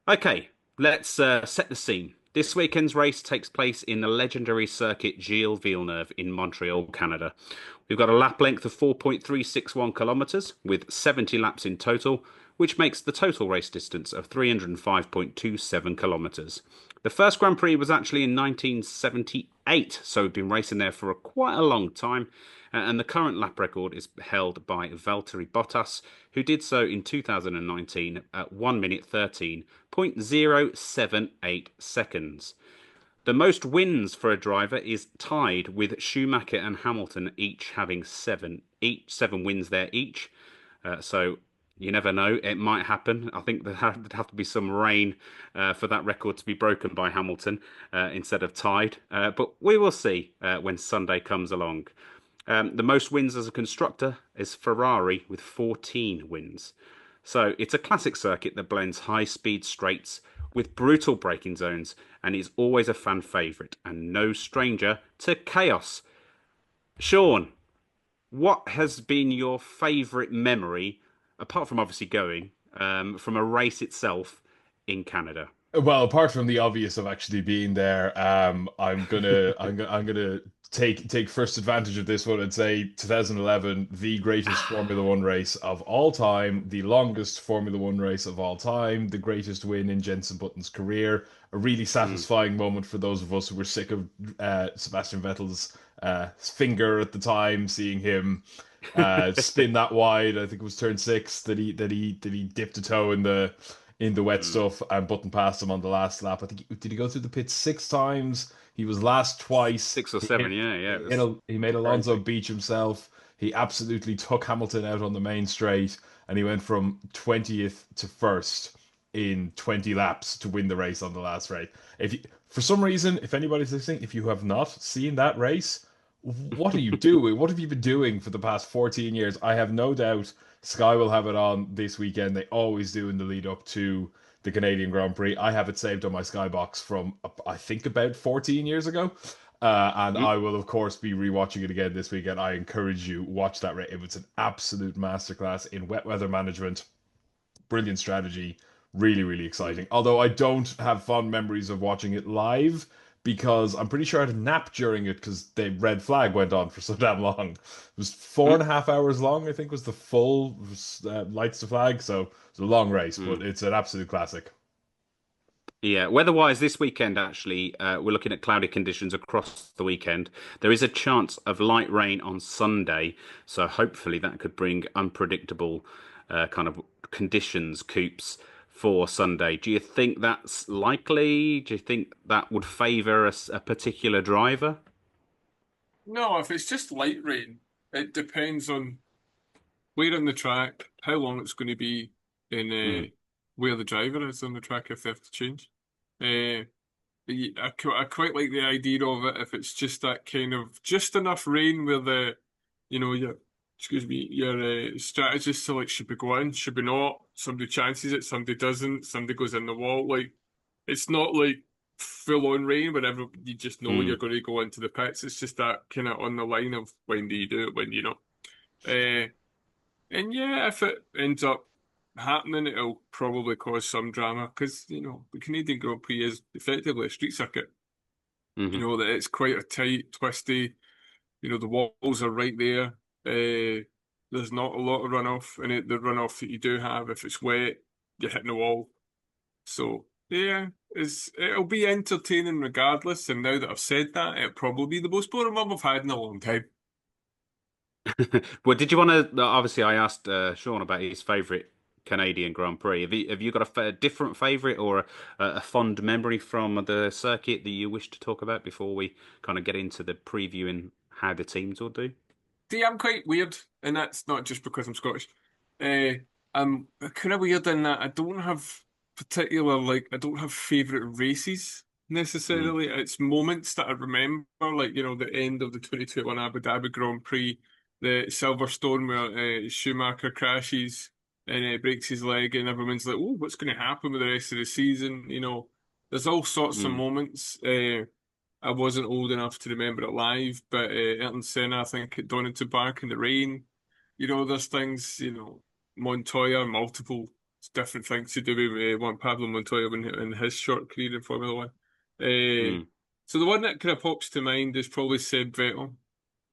Okay, let's set the scene. This weekend's race takes place in the legendary circuit Gilles Villeneuve in Montreal, Canada. We've got a lap length of 4.361 kilometres with 70 laps in total, which makes the total race distance of 305.27 kilometres. The first Grand Prix was actually in 1978, so we've been racing there for quite a long time. And the current lap record is held by Valtteri Bottas, who did so in 2019 at 1 minute 13.078 seconds. The most wins for a driver is tied with Schumacher and Hamilton, each having seven wins there each. So you never know, it might happen. I think there'd have to be some rain for that record to be broken by Hamilton instead of tied. But we will see when Sunday comes along. The most wins as a constructor is Ferrari with 14 wins. So it's a classic circuit that blends high speed straights with brutal braking zones and is always a fan favourite and no stranger to chaos. Sean, what has been your favourite memory, apart from obviously going, from a race itself in Canada? Well, apart from the obvious of actually being there, I'm gonna take first advantage of this one and say 2011, the greatest Formula One race of all time, the longest Formula One race of all time, the greatest win in Jenson Button's career. A really Mm. satisfying moment for those of us who were sick of Sebastian Vettel's finger at the time, seeing him spin that wide. I think it was turn six that he dipped a toe in the wet Mm. stuff and Button passed him on the last lap. I think did he go through the pits six times? He was last twice. Six or seven, yeah, yeah, it was He made Alonso crazy. beach himself. He absolutely took Hamilton out on the main straight, and he went from 20th to first in 20 laps to win the race on the last race. If you, for some reason, if anybody's listening, if you have not seen that race, what are you doing? What have you been doing for the past 14 years? I have no doubt Sky will have it on this weekend. They always do in the lead up to the Canadian Grand Prix. I have it saved on my Skybox from I think about 14 years ago. And Mm. I will of course be rewatching it again this weekend. I encourage you watch that race. It was an absolute masterclass in wet weather management, brilliant strategy, really, really Mm. exciting. Although I don't have fond memories of watching it live because I'm pretty sure I had a nap during it because the red flag went on for so damn long. It was four and Mm. a half hours long, I think was the full lights to flag. So it's a long race, but Mm. it's an absolute classic. Yeah, weather-wise, this weekend actually, we're looking at cloudy conditions across the weekend. There is a chance of light rain on Sunday, so hopefully that could bring unpredictable kind of conditions, coops for Sunday. Do you think that's likely? Do you think that would favour a particular driver? No, if it's just light rain, it depends on where on the track, how long it's going to be, and Mm. where the driver is on the track if they have to change. Uh, I quite like the idea of it if it's just that kind of just enough rain where your excuse me, your strategist select should be going, should be not. Somebody chances it, somebody doesn't, somebody goes in the wall. Like it's not like full on rain whenever you just know you're Mm. going to go into the pits. It's just that kind of on the line of when do you do it, when do you not. Uh, and yeah, if it ends up happening, it'll probably cause some drama because, the Canadian Grand Prix is effectively a street circuit. Hmm. That it's quite a tight, twisty, the walls are right there. There's not a lot of runoff, and the runoff that you do have, if it's wet, you're hitting the wall. So, yeah, it'll be entertaining regardless. And now that I've said that, it'll probably be the most boring one we've had in a long time. Well, did you want to? Obviously, I asked Sean about his favourite Canadian Grand Prix. Have you got a different favourite or a fond memory from the circuit that you wish to talk about before we kind of get into the previewing how the teams will do? See, I'm quite weird, and that's not just because I'm Scottish. Uh, I'm kind of weird in that I don't have favourite races Mm. necessarily. It's moments that I remember, like, the end of the 2021 Abu Dhabi Grand Prix, the Silverstone where Schumacher crashes and breaks his leg, and everyone's like, oh, what's going to happen with the rest of the season? There's all sorts of Mm. moments. I wasn't old enough to remember it live, but Ayrton Senna, I think, at Donington Park in the rain. There's things, Montoya, multiple. It's different things to do with Juan Pablo Montoya in his short career in Formula One. Uh, Mm. so the one that kind of pops to mind is probably Seb Vettel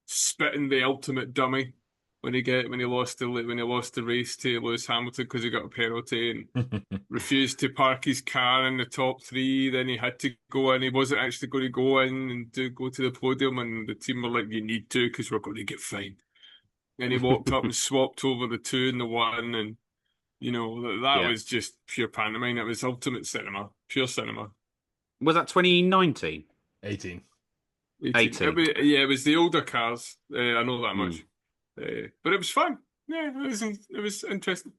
spitting the ultimate dummy when he lost the race to Lewis Hamilton because he got a penalty and refused to park his car in the top three. Then he had to go in. He wasn't actually going to go in and go to the podium, and the team were like, "You need to because we're going to get fined." And he walked up and swapped over the two and the one, and that Yeah. was just pure pantomime. It was ultimate cinema, pure cinema. Was that 2019? 18. 18. 18. Yeah, it was the older cars. I know that Mm. much. But it was fun. Yeah, it was interesting.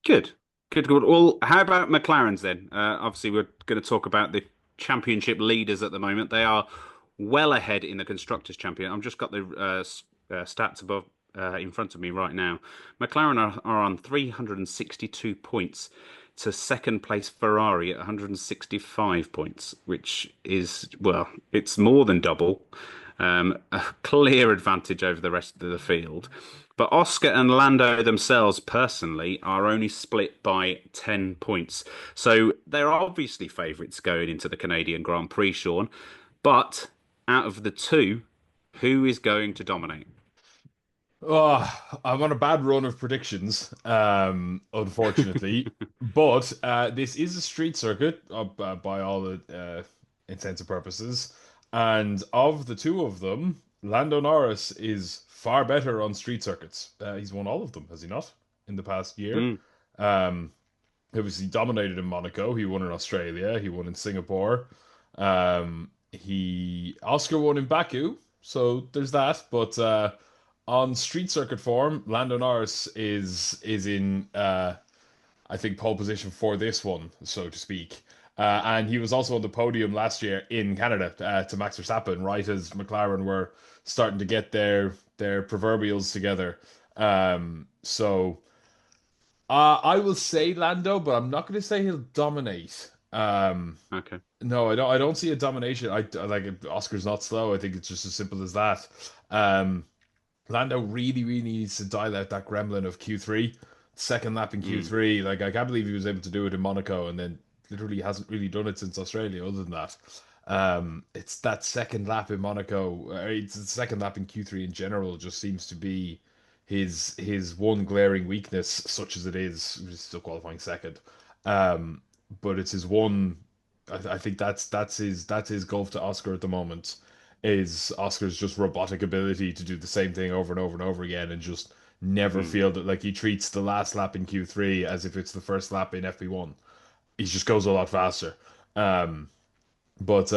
Good. Good, good. Well, how about McLaren's then? Obviously, we're going to talk about the championship leaders at the moment. They are well ahead in the Constructors' Champion. I've just got the stats above in front of me right now. McLaren are on 362 points to second place Ferrari at 165 points, which is, well, it's more than double. A clear advantage over the rest of the field. But Oscar and Lando themselves, personally, are only split by 10 points. So they're obviously favourites going into the Canadian Grand Prix, Sean. But out of the two, who is going to dominate? Oh, I'm on a bad run of predictions, unfortunately. But this is a street circuit by all the intents and purposes. And of the two of them, Lando Norris is far better on street circuits. He's won all of them, has he not, in the past year? Mm, Um, Obviously dominated in Monaco. He won in Australia. He won in Singapore. He Oscar won in Baku. So there's that. But on street circuit form, Lando Norris is in I think pole position for this one, so to speak. And he was also on the podium last year in Canada to Max Verstappen, right as McLaren were starting to get their proverbials together. So. I will say Lando, but I'm not going to say he'll dominate. okay. No, I don't see a domination. I like Oscar's not slow. I think it's just as simple as that. Um, Lando really, really needs to dial out that gremlin of Q3, second lap in Mm, Q3. Like I can't believe he was able to do it in Monaco, and then literally hasn't really done it since Australia. Other than that, it's that second lap in Monaco. It's the second lap in Q3 in general. Just seems to be his one glaring weakness, such as it is. He's still qualifying second, um, but it's his one. I think that's his gulf to Oscar at the moment is Oscar's just robotic ability to do the same thing over and over and over again and just never mm. feel that like he treats the last lap in Q3 as if it's the first lap in FP1. He just goes a lot faster. Um, but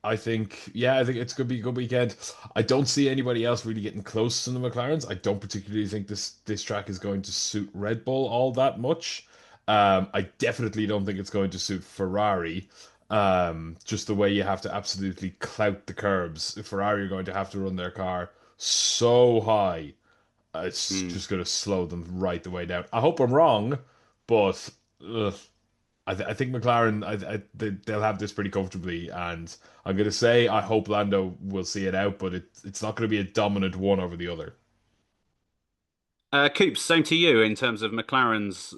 I think it's gonna be a good weekend. I don't see anybody else really getting close to the McLarens. I don't particularly think this track is going to suit Red Bull all that much. I definitely don't think it's going to suit Ferrari. Just the way you have to absolutely clout the curbs. Ferrari are going to have to run their car so high. It's Mm. just going to slow them right the way down. I hope I'm wrong, but ugh, I think McLaren, they'll have this pretty comfortably, and I'm going to say I hope Lando will see it out, but it's not going to be a dominant one over the other. Coops, same to you in terms of McLaren's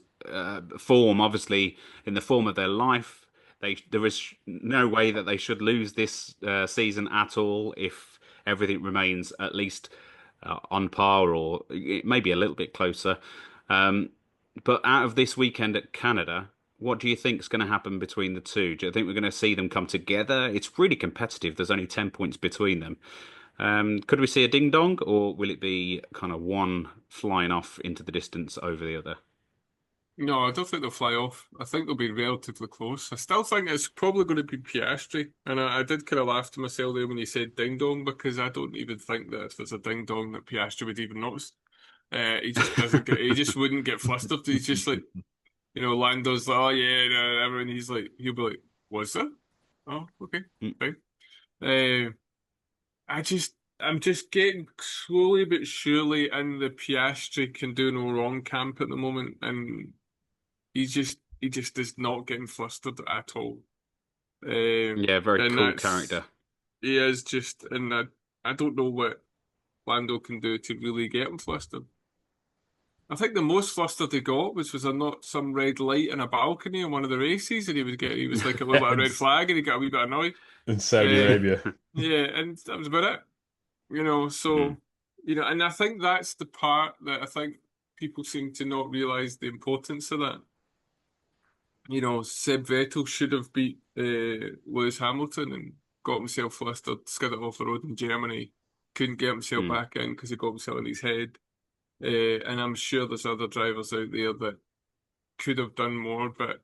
form. Obviously, in the form of their life, there is no way that they should lose this season at all if everything remains at least on par or maybe a little bit closer. Um, but out of this weekend at Canada, what do you think is going to happen between the two? Do you think we're going to see them come together? It's really competitive. There's only 10 points between them. Could we see a ding dong, or will it be kind of one flying off into the distance over the other? No, I don't think they'll fly off. I think they'll be relatively close. I still think it's probably going to be Piastri, and I did kind of laugh to myself there when you said ding dong because I don't even think that if there's a ding dong that Piastri would even notice. He just doesn't get. He just wouldn't get flustered. He's just like, Lando's like, oh yeah, everyone. He's like, he'll be like, what's that? Oh, okay, Mm, fine. Uh, I'm just getting slowly but surely in the Piastri can do no wrong camp at the moment, and he just is not getting flustered at all. yeah, very And cool that's character. he is just, and I don't know what Lando can do to really get him flustered. I think the most flustered he got was there not some red light in a balcony in one of the races, and he was like a little bit of in, red flag, and he got a wee bit annoyed. in Saudi Uh, Arabia. yeah, and that was about it. Mm, So and I think that's the part that I think people seem to not realise the importance of that. Seb Vettel should have beat Lewis Hamilton and got himself flustered, skidded off the road in Germany. Couldn't get himself mm, back in because he got himself in his head. And I'm sure there's other drivers out there that could have done more, but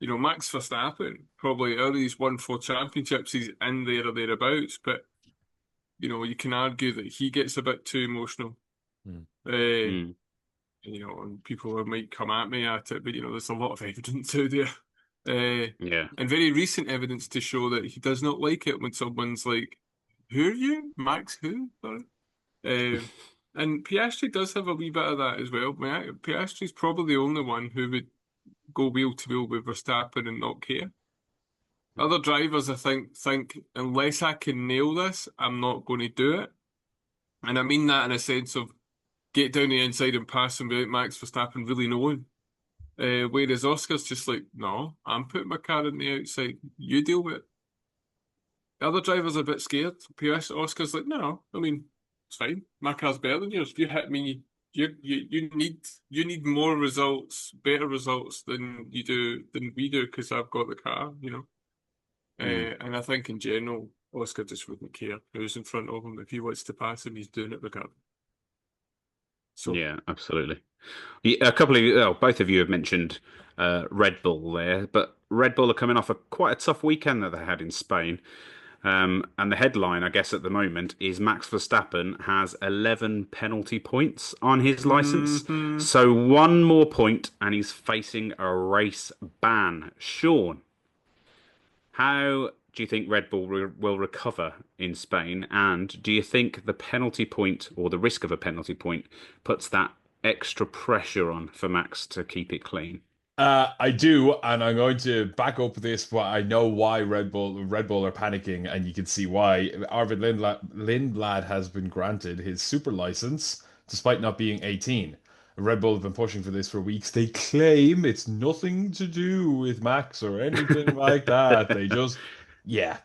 Max Verstappen probably out of these won 4 championships, he's in there or thereabouts. But you can argue that he gets a bit too emotional. Mm. Uh, mm. and people might come at me at it, but there's a lot of evidence out there, uh, Yeah. and very recent evidence to show that he does not like it when someone's like, "Who are you, Max? Who?" Sorry. And Piastri does have a wee bit of that as well. Piastri's probably the only one who would go wheel to wheel with Verstappen and not care. Other drivers, I think unless I can nail this, I'm not going to do it. And I mean that in a sense of get down the inside and pass him without Max Verstappen really knowing. Whereas Oscar's just like, no, I'm putting my car in the outside. You deal with it. The other drivers are a bit scared. Oscar's like, no, I mean, it's fine. My car's better than yours. If you hit me, you need more results, better results than we do because I've got the car. Mm. And I think in general, Oscar just wouldn't care who's in front of him. If he wants to pass him, he's doing it regardless. So, Yeah, absolutely. Yeah, a couple of both of you have mentioned Red Bull there, but Red Bull are coming off quite a tough weekend that they had in Spain. And the headline, I guess, at the moment is Max Verstappen has 11 penalty points on his license. hmm So one more point and he's facing a race ban. Sean, how do you think Red Bull will recover in Spain? And do you think the penalty point or the risk of a penalty point puts that extra pressure on for Max to keep it clean? I do, and I'm going to back up this, but I know why Red Bull are panicking, and you can see why. Arvid Lindblad has been granted his super license despite not being 18. Red Bull have been pushing for this for weeks. They claim it's nothing to do with Max or anything like that. Yeah,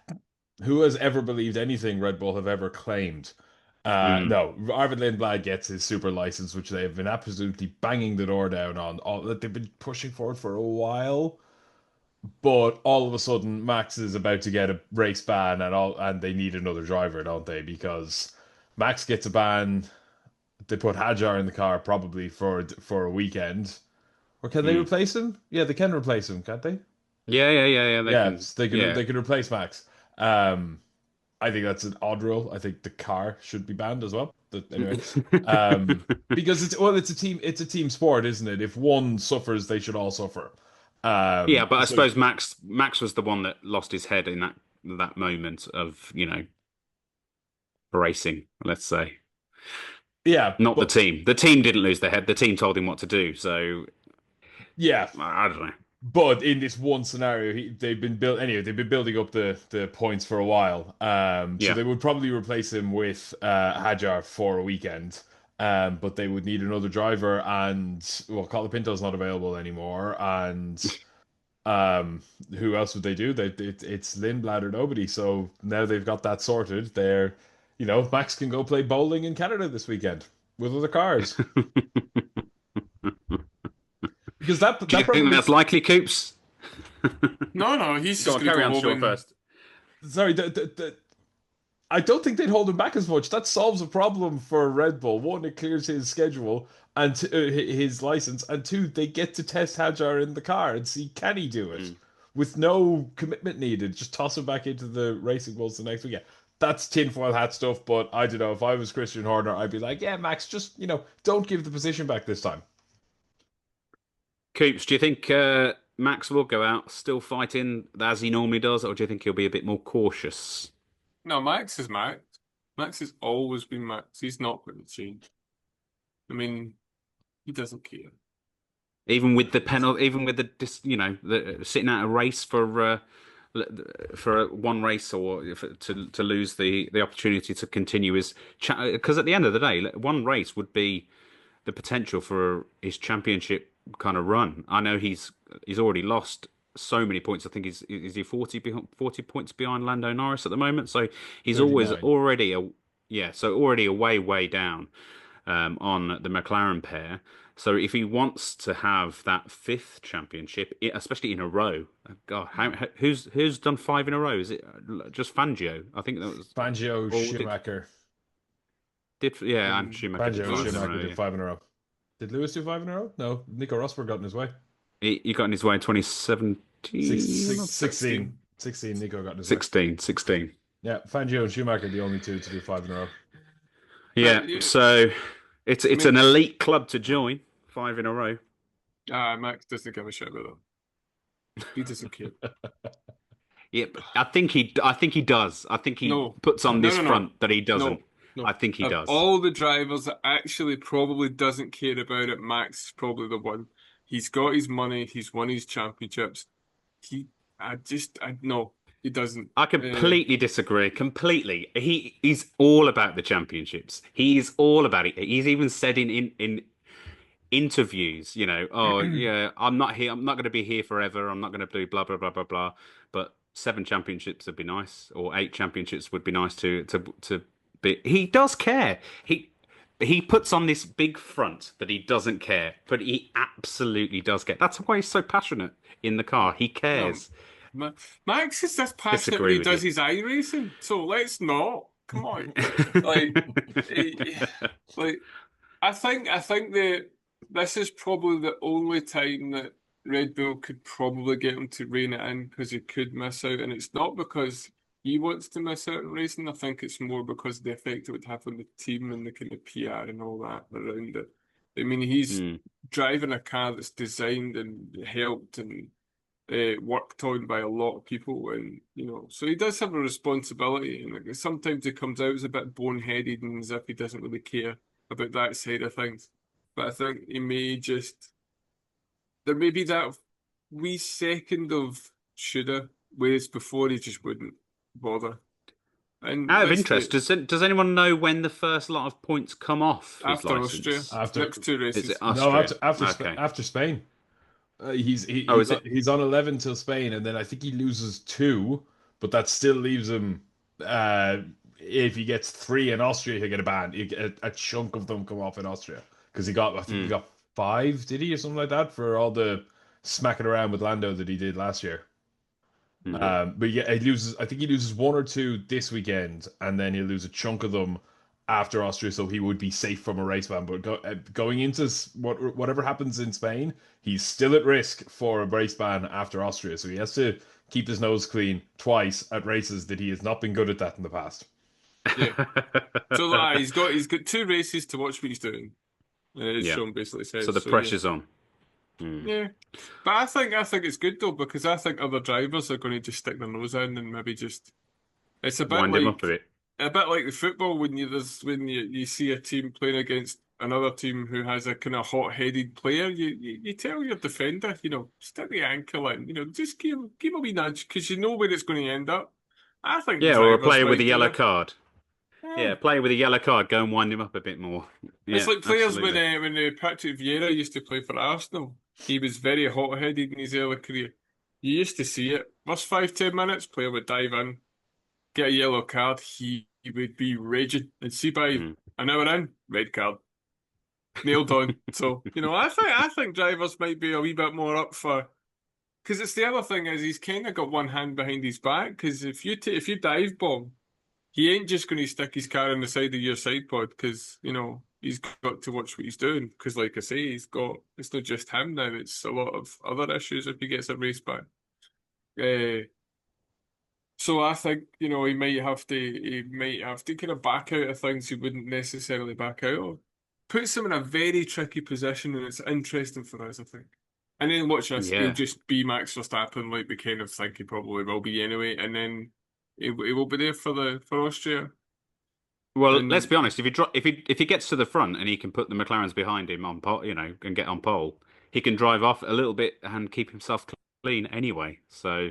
who has ever believed anything Red Bull have ever claimed? Mm. No, Arvid Lindblad gets his super license, which they have been absolutely banging the door down on. All that they've been pushing for it for a while, but all of a sudden, Max is about to get a race ban, and they need another driver, don't they? Because Max gets a ban, they put Hajar in the car probably for a weekend, or can they Mm. replace him? Yeah, they can replace him, can't they? Yeah, yeah, yeah, yeah. They can. Yes, they can. Yeah. They can replace Max. Um, I think that's an odd rule. I think the car should be banned as well. But anyway, because it's a team sport, isn't it? If one suffers, they should all suffer. Yeah, but I So suppose Max was the one that lost his head in that moment of, racing, let's say. yeah, Not the but team. The team didn't lose their head. The team told him what to do. So yeah, I don't know. but in this one scenario, they've been building up the points for a while. So Yeah. they would probably replace him with Hajar for a weekend. But they would need another driver, and well, Colapinto's not available anymore, and who else would they do? It's Lindblad or nobody. So now they've got that sorted. Max can go play bowling in Canada this weekend with other cars because that Do you that think probably that's likely, Coops? no, he's Go just on, going to carry go on, home Sean, and first. sorry. I don't think they'd hold him back as much. That solves a problem for Red Bull. One, it clears his schedule and his license, and two, they get to test Hajar in the car and see can he do it Mm. with no commitment needed. Just toss him back into the racing bulls the next weekend. That's tinfoil hat stuff, but I don't know. If I was Christian Horner, I'd be like, yeah, Max, just don't give the position back this time. Coops, do you think Max will go out still fighting as he normally does, or do you think he'll be a bit more cautious? no, Max is Max. Max has always been Max. He's not going to change. I mean, he doesn't care. Even with the penalty, even with the sitting out a race for one race or to lose the opportunity to continue his chat, because at the end of the day, one race would be the potential for his championship kind of run. I know he's already lost so many points. I think he's is he 40 points behind Lando Norris at the moment. So he's always 39. already a yeah, so already a way down on the McLaren pair. So if he wants to have that fifth championship, especially in a row, God, who's done five in a row? Is it just Fangio? I think that was, Fangio, or Schumacher. yeah, and Schumacher did Fangio and five in a Lewis. Schumacher row. did Yeah, 5 in a row. Did Lewis do 5 in a row? No, Nico Rosberg got in his way. he got in his way in Six, 2017, six, 16. 16. 16, Nico got in his way. 16. Yeah, Fangio and Schumacher the only two to do 5 in a row. Yeah, But yeah, so I it's an mean, elite club to join, five in a row. Max doesn't give a shit about that. He doesn't care. Yeah, but I think he does. I think he No, puts on no, this no, no, front that he doesn't. no, no. I think he Of does. all the drivers that actually probably doesn't care about it, Max is probably the one. He's got his money. He's won his championships. He, no, he doesn't. I completely disagree. Completely. He's all about the championships. He's all about it. He's even said in interviews, oh yeah, I'm not here. I'm not going to be here forever. I'm not going to do blah blah blah blah blah. But seven championships would be nice, or eight championships would be nice to be. He does care. He puts on this big front that he doesn't care, but he absolutely does care. That's why he's so passionate in the car. He No, cares. Max is this passionate when Disagree he with does you. his iRacing. So let's not. Come on. Like, he- like I think that this is probably the only time that Red Bull could probably get him to rein it in because he could miss out, and it's not because he wants to miss out on racing. I think it's more because of the effect it would have on the team and the kind of PR and all that around it. I mean, he's Mm. driving a car that's designed and helped and worked on by a lot of people, and so he does have a responsibility. And like, sometimes he comes out as a bit boneheaded and as if he doesn't really care about that side of things. But I think he may just there may be that wee second of shoulda, whereas before he just wouldn't bother. And Out of let's interest, say does anyone know when the first lot of points come off his after Austria, license? After next two Is it races. no, Austria? after Okay. after Spain. Oh, is it? He's on 11 till Spain, and then I think he loses two, but that still leaves him. Uh, if he gets three in Austria, he'll get a ban. He'll get a chunk of them come off in Austria because I think he Mm, got five, did he, or something like that for all the smacking around with Lando that he did last year. mm. But yeah, he loses. I think he loses one or two this weekend, and then he'll lose a chunk of them after Austria. So he would be safe from a race ban. But going into whatever happens in Spain, he's still at risk for a race ban after Austria. So he has to keep his nose clean twice at races that he has not been good at that in the past. Yeah. So he's got two races to watch what he's doing. As Yeah. Sean basically So says. the So yeah. pressure's on. Mm. Yeah, but I think it's good though because I think other drivers are going to just stick their nose in and maybe just it's Wind him up a bit. a bit like the football when you see a team playing against another team who has a kind of hot-headed player, you tell your defender, stick the ankle in, just give a wee nudge because you know where it's going to end up. I think Yeah, or a drivers player with a might do yellow that. card. Yeah. Yeah, player with a yellow card, go and wind him up a bit more. It's Yeah, like players absolutely. when Patrick Vieira used to play for Arsenal. He was very hot-headed in his early career. You used to see it. First 5, 10 minutes, player would dive in, get a yellow card. He would be raging, and see by Mm. an hour in, red card, nailed on. So I think drivers might be a wee bit more up for because it's the other thing is he's kind of got one hand behind his back because if you dive bomb. He ain't just going to stick his car on the side of your side pod because, he's got to watch what he's doing. Because, like I say, it's not just him now, it's a lot of other issues if he gets a race back. So I think, he might have to kind of back out of things he wouldn't necessarily back out of. Puts him in a very tricky position and it's interesting for us, I think. And then watch this, he'll Yeah. just be Max Verstappen like we kind of think he probably will be anyway, and then he will be there for Austria. Well, let's And be honest. If he gets to the front and he can put the McLarens behind him on pole, and get on pole, he can drive off a little bit and keep himself clean anyway. So,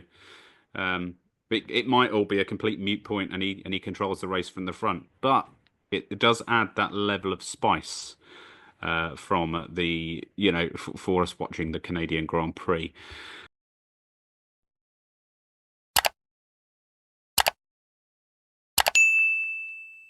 um, it might all be a complete mute point, and he controls the race from the front. But it does add that level of spice from the, for us watching the Canadian Grand Prix.